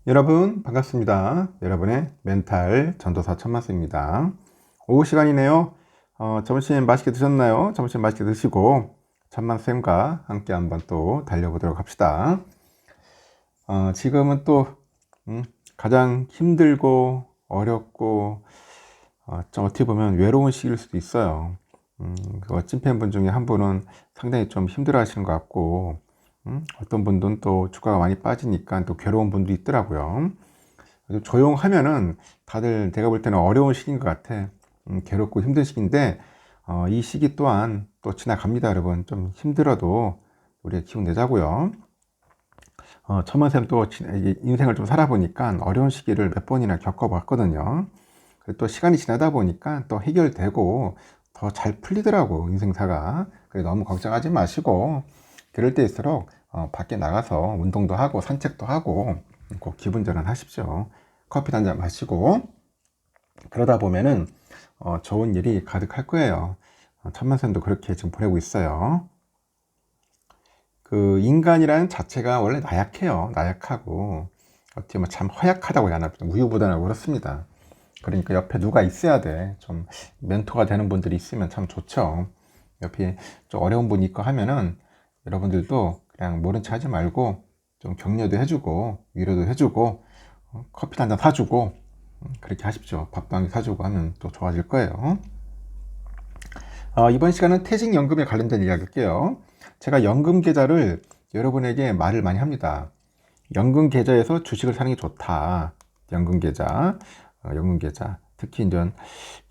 여러분 반갑습니다. 여러분의 멘탈 전도사 천만수입니다. 오후 시간이네요. 점심 맛있게 드셨나요? 점심 맛있게 드시고 천만쌤과 함께 한번 또 달려보도록 합시다. 지금은 또 가장 힘들고 어렵고 좀 어떻게 보면 외로운 시기일 수도 있어요. 그 찐팬분 중에 한 분은 상당히 좀 힘들어 하시는 것 같고 어떤 분들은 또 주가가 많이 빠지니까 또 괴로운 분도 있더라고요. 조용하면은 다들 제가 볼 때는 어려운 시기인 것 같아. 괴롭고 힘든 시기인데 이 시기 또한 또 지나갑니다. 여러분 좀 힘들어도 우리가 기운 내자고요. 천만쌤 또 인생을 좀 살아보니까 어려운 시기를 몇 번이나 겪어봤거든요. 또 시간이 지나다 보니까 또 해결되고 더 잘 풀리더라고 인생사가. 그래 너무 걱정하지 마시고 그럴 때일수록 밖에 나가서 운동도 하고 산책도 하고 꼭 기분 전환하십시오. 커피 한 잔 마시고 그러다 보면은 좋은 일이 가득할 거예요. 천만선도 그렇게 지금 보내고 있어요. 그 인간이라는 자체가 원래 나약해요. 나약하고 어떻게 보면 참 허약하다고 해야 하나, 우유부단하고 그렇습니다. 그러니까 옆에 누가 있어야 돼. 좀 멘토가 되는 분들이 있으면 참 좋죠. 옆에 좀 어려운 분이 있고 하면은 여러분들도 그냥 모른 체 하지 말고 좀 격려도 해주고 위로도 해주고 커피 한 잔 사주고 그렇게 하십시오. 밥도 한 개 사주고 하면 또 좋아질 거예요. 이번 시간은 퇴직연금에 관련된 이야기 할게요. 제가 연금 계좌를 여러분에게 말을 많이 합니다. 연금 계좌에서 주식을 사는 게 좋다. 연금 계좌, 연금 계좌. 특히 이제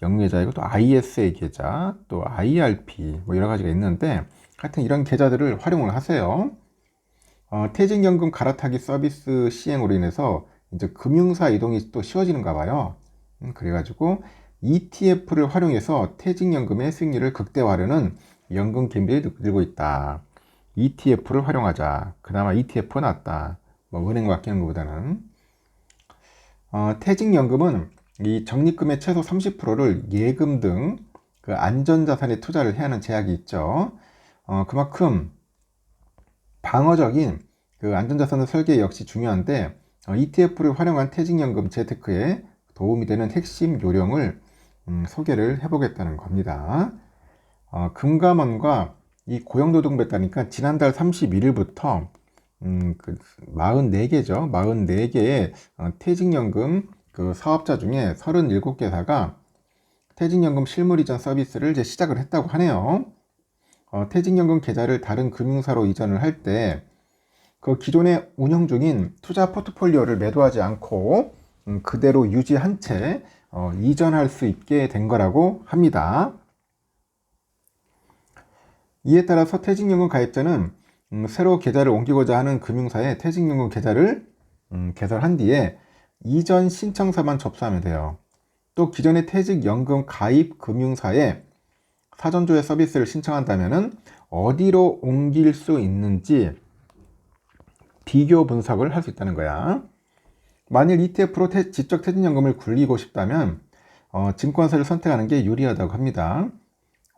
연금 계좌이고 또 ISA 계좌, 또 IRP 뭐 여러 가지가 있는데 하여튼 이런 계좌들을 활용을 하세요. 퇴직연금 갈아타기 서비스 시행으로 인해서 이제 금융사 이동이 또 쉬워지는가 봐요. 그래가지고 ETF를 활용해서 퇴직연금의 수익률을 극대화하려는 연금 기밀이 늘고 있다. ETF를 활용하자. 그나마 ETF가 낫다. 뭐 은행 맡기는 것보다는. 퇴직연금은 이 적립금의 최소 30%를 예금 등 그 안전자산에 투자를 해야 하는 제약이 있죠. 그만큼 방어적인 그 안전자산의 설계 역시 중요한데 ETF를 활용한 퇴직연금 재테크에 도움이 되는 핵심 요령을 소개를 해보겠다는 겁니다. 금감원과 이 고용노동부에 따르니까 지난달 31일부터 그 44개죠. 44개의 퇴직연금 그 사업자 중에 37개사가 퇴직연금 실물 이전 서비스를 이제 시작을 했다고 하네요. 퇴직연금 계좌를 다른 금융사로 이전을 할 때 그 기존에 운영 중인 투자 포트폴리오를 매도하지 않고 그대로 유지한 채 이전할 수 있게 된 거라고 합니다. 이에 따라서 퇴직연금 가입자는 새로 계좌를 옮기고자 하는 금융사에 퇴직연금 계좌를 개설한 뒤에 이전 신청서만 접수하면 돼요. 또 기존의 퇴직연금 가입 금융사에 사전조회 서비스를 신청한다면 어디로 옮길 수 있는지 비교 분석을 할 수 있다는 거야. 만일 ETF로 지적 퇴직연금을 굴리고 싶다면 증권사를 선택하는 게 유리하다고 합니다.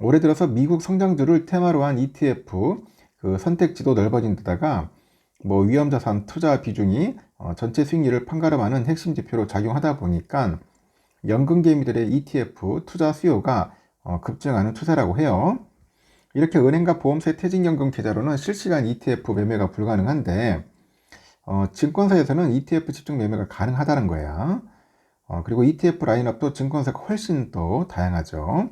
올해 들어서 미국 성장주를 테마로 한 ETF 그 선택지도 넓어진 데다가 뭐 위험자산 투자 비중이 전체 수익률을 판가름하는 핵심 지표로 작용하다 보니까 연금개미들의 ETF 투자 수요가 급증하는 추세라고 해요. 이렇게 은행과 보험사의 퇴직연금 계좌로는 실시간 ETF 매매가 불가능한데 증권사에서는 ETF 집중 매매가 가능하다는 거야. 그리고 ETF 라인업도 증권사가 훨씬 더 다양하죠.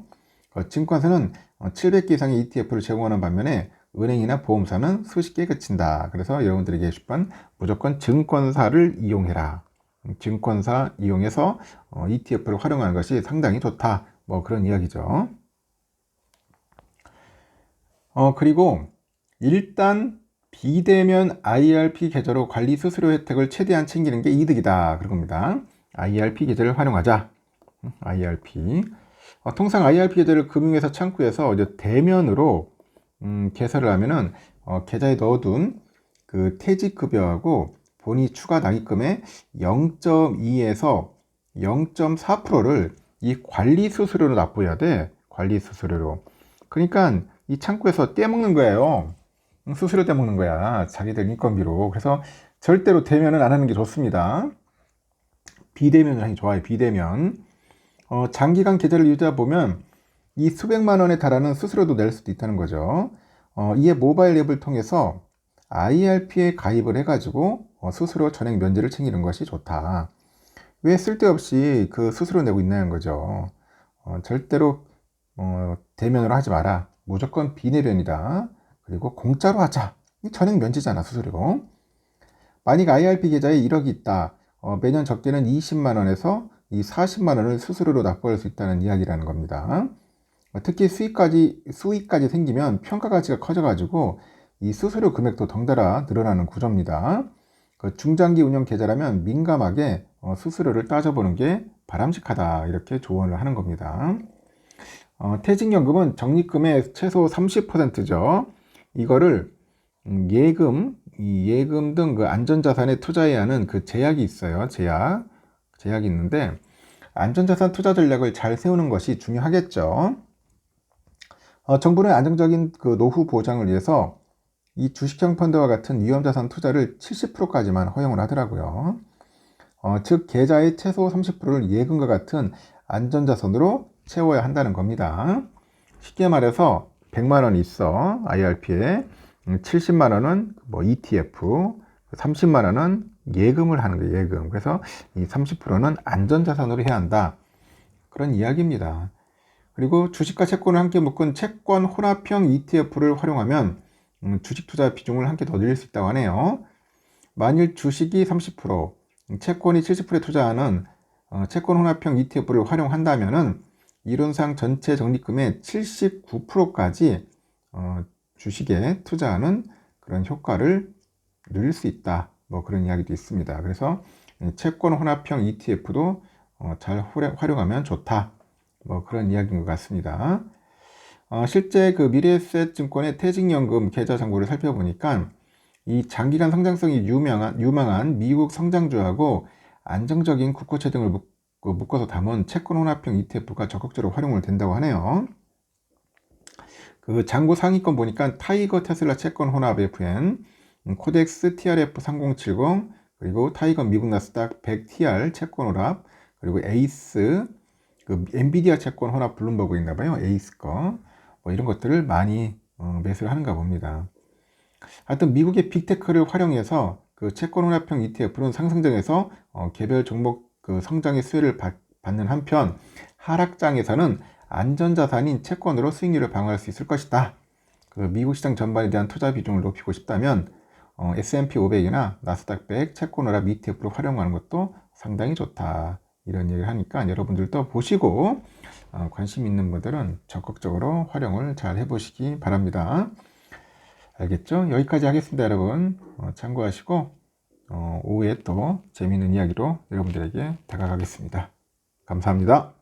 증권사는 700개 이상의 ETF를 제공하는 반면에 은행이나 보험사는 수십 개에 그친다. 그래서 여러분들에게 10번 무조건 증권사를 이용해라. 증권사 이용해서 ETF를 활용하는 것이 상당히 좋다. 뭐 그런 이야기죠. 그리고 일단 비대면 IRP 계좌로 관리 수수료 혜택을 최대한 챙기는 게 이득이다. 그런 겁니다. IRP 계좌를 활용하자. IRP. 통상 IRP 계좌를 금융회사 창구에서 이제 대면으로 개설을 하면은 계좌에 넣어둔 그 퇴직급여하고 본이 추가 납입금의 0.2에서 0.4%를 이 관리 수수료로 납부해야 돼. 관리 수수료로. 그러니까 이 창구에서 떼먹는 거예요. 수수료 떼먹는 거야. 자기들 인건비로. 그래서 절대로 대면은 안 하는 게 좋습니다. 비대면을 하는 게 좋아요. 비대면. 장기간 계좌를 유지하다 보면 이 수백만 원에 달하는 수수료도 낼 수도 있다는 거죠. 이에 모바일 앱을 통해서 IRP에 가입을 해가지고 수수료 전액 면제를 챙기는 것이 좋다. 왜 쓸데없이 그 수수료 내고 있냐는 거죠. 절대로 대면으로 하지 마라. 무조건 비대면이다. 그리고 공짜로 하자. 전액 면제잖아, 수수료. 만약 IRP 계좌에 1억이 있다. 매년 적게는 20만 원에서 이 40만 원을 수수료로 납부할 수 있다는 이야기라는 겁니다. 특히 수익까지 생기면 평가 가치가 커져가지고 이 수수료 금액도 덩달아 늘어나는 구조입니다. 그 중장기 운영 계좌라면 민감하게 수수료를 따져보는 게 바람직하다, 이렇게 조언을 하는 겁니다. 퇴직연금은 적립금의 최소 30%죠. 이거를 예금 등 그 안전자산에 투자해야 하는 그 제약이 있어요. 제약이 있는데 안전자산 투자 전략을 잘 세우는 것이 중요하겠죠. 정부는 안정적인 그 노후 보장을 위해서 이 주식형 펀드와 같은 위험자산 투자를 70%까지만 허용을 하더라고요. 즉 계좌의 최소 30%를 예금과 같은 안전자산으로 채워야 한다는 겁니다. 쉽게 말해서 100만 원이 있어, IRP에. 70만 원은 뭐 ETF, 30만 원은 예금을 하는 거예요, 예금. 그래서 이 30%는 안전자산으로 해야 한다. 그런 이야기입니다. 그리고 주식과 채권을 함께 묶은 채권 혼합형 ETF를 활용하면 주식 투자 비중을 함께 더 늘릴 수 있다고 하네요. 만일 주식이 30%, 채권이 70%에 투자하는 채권 혼합형 ETF를 활용한다면은 이론상 전체 적립금의 79%까지 주식에 투자하는 그런 효과를 누릴 수 있다. 뭐 그런 이야기도 있습니다. 그래서 채권 혼합형 ETF도 잘 활용하면 좋다. 뭐 그런 이야기인 것 같습니다. 실제 그 미래에셋 증권의 퇴직연금 계좌 정보를 살펴보니까 이 장기간 성장성이 유망한 미국 성장주하고 안정적인 국고채 등을 묶어서 담은 채권 혼합형 ETF가 적극적으로 활용을 된다고 하네요. 그 장고 상위권 보니까 타이거 테슬라 채권 혼합 FN, 코덱스 TRF 3070, 그리고 타이거 미국 나스닥 100TR 채권 혼합, 그리고 에이스, 그 엔비디아 채권 혼합 블룸버그 있나봐요. 에이스 거. 뭐 이런 것들을 많이 매수를 하는가 봅니다. 하여튼 미국의 빅테크를 활용해서 그 채권 혼합형 ETF는 상승장에서 개별 종목 그 성장의 수혜를 받는 한편 하락장에서는 안전자산인 채권으로 수익률을 방어할 수 있을 것이다. 그 미국 시장 전반에 대한 투자 비중을 높이고 싶다면 S&P 500이나 나스닥 100 채권 혼합 ETF를 활용하는 것도 상당히 좋다. 이런 얘기를 하니까 여러분들도 보시고 관심 있는 분들은 적극적으로 활용을 잘 해보시기 바랍니다. 알겠죠? 여기까지 하겠습니다, 여러분. 참고하시고 오후에 또 재미있는 이야기로 여러분들에게 다가가겠습니다. 감사합니다.